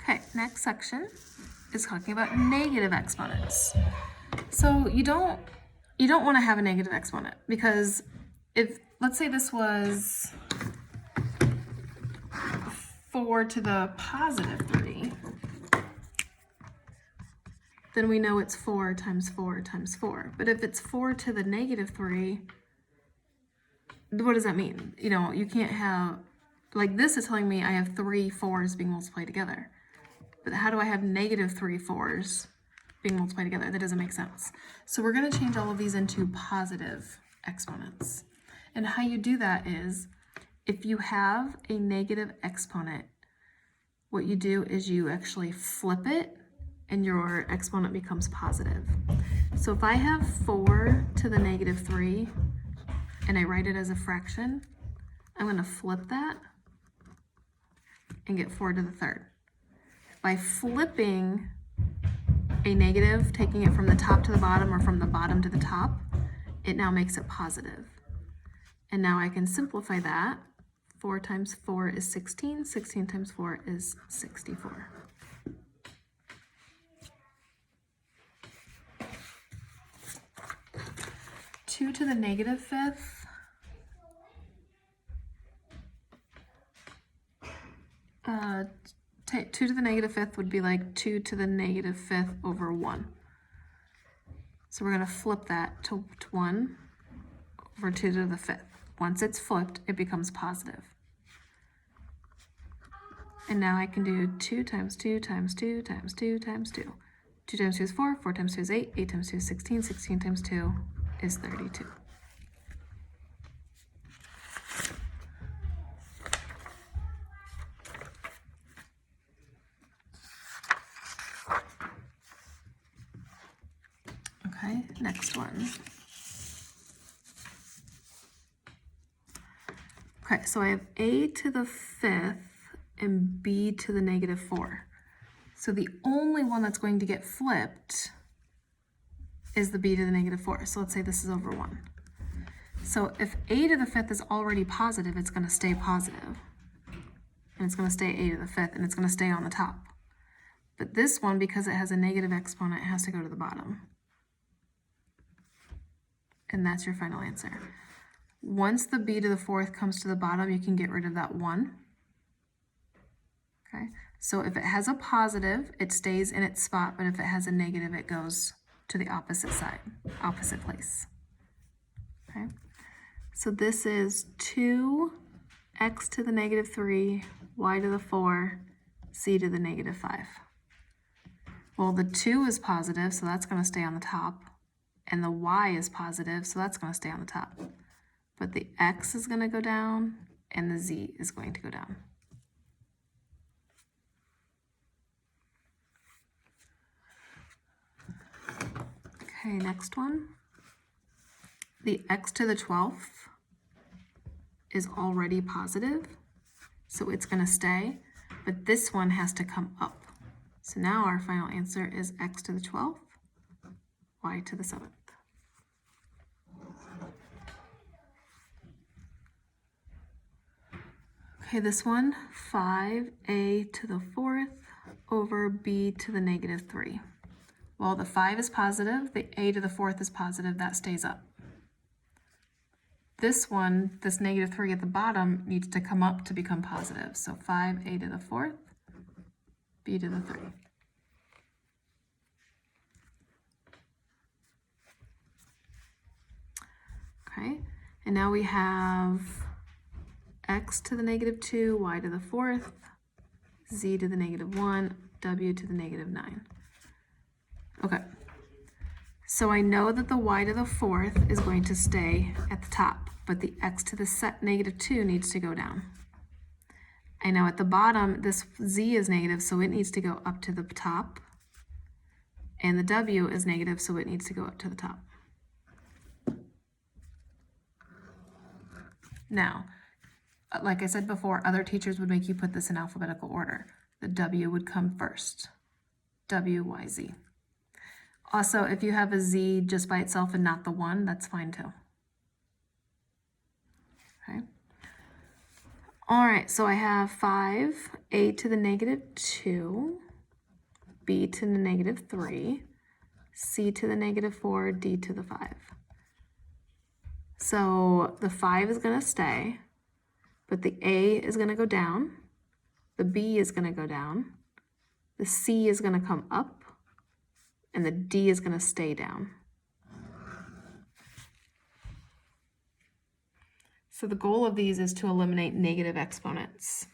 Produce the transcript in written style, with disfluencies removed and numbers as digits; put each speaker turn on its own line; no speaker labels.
Okay, next section is talking about negative exponents. So you don't want to have a negative exponent, because if, let's say this was 4 to the positive 3, then we know it's 4 times 4 times 4. But if it's 4 to the negative 3, what does that mean? You know, you can't have, like this is telling me I have 3 4s being multiplied together. But how do I have negative 3 4s being multiplied together? That doesn't make sense. So we're going to change all of these into positive exponents. And how you do that is, if you have a negative exponent, what you do is you actually flip it and your exponent becomes positive. So if I have 4 to the negative 3 and I write it as a fraction, I'm going to flip that and get 4 to the third. By flipping a negative, taking it from the top to the bottom or from the bottom to the top, it now makes it positive. And now I can simplify that. 4 times 4 is 16. 16 times 4 is 64. Two to the negative fifth. Two to the negative fifth would be like 2 to the negative fifth over 1. So we're going to flip that to 1 over 2 to the fifth. Once it's flipped, it becomes positive. And now I can do 2 times 2 times 2 times 2 times 2. 2 times 2 is 4, 4 times 2 is 8, 8 times 2 is 16, 16 times 2 is 32. Okay, next one. Okay, so I have a to the fifth and b to the negative 4. So the only one that's going to get flipped is the b to the negative 4. So let's say this is over 1. So if a to the fifth is already positive, it's going to stay positive. And it's going to stay a to the fifth, and it's going to stay on the top. But this one, because it has a negative exponent, it has to go to the bottom. And that's your final answer. Once the b to the fourth comes to the bottom, you can get rid of that 1. Okay, so if it has a positive, it stays in its spot, but if it has a negative, it goes to the opposite side, opposite place. Okay, so this is 2x to the negative 3, y to the 4, c to the negative 5. Well, the 2 is positive, so that's going to stay on the top. And the y is positive, so that's going to stay on the top. But the x is going to go down, and the z is going to go down. Okay, next one. The x to the 12th is already positive, so it's going to stay, but this one has to come up. So now our final answer is x to the 12th, y to the 7th. Okay, this one, 5a to the 4th over b to the negative 3. Well, the 5 is positive, the a to the 4th is positive, that stays up. This one, this negative 3 at the bottom, needs to come up to become positive. So 5a to the 4th, b to the 3. Okay, and now we have x to the negative 2, y to the 4th, z to the negative 1, w to the negative 9. Okay, so I know that the y to the 4th is going to stay at the top, but the x to the negative 2 needs to go down. I know at the bottom, this z is negative, so it needs to go up to the top, and the w is negative, so it needs to go up to the top. Now, like I said before, other teachers would make you put this in alphabetical order. The w would come first. W, y, z. Also, if you have a z just by itself and not the 1, that's fine too. Okay. All right, so I have 5, a to the negative 2, b to the negative 3, c to the negative 4, d to the 5. So the 5 is going to stay, but the a is going to go down, the b is going to go down, the c is going to come up, and the d is going to stay down. So the goal of these is to eliminate negative exponents.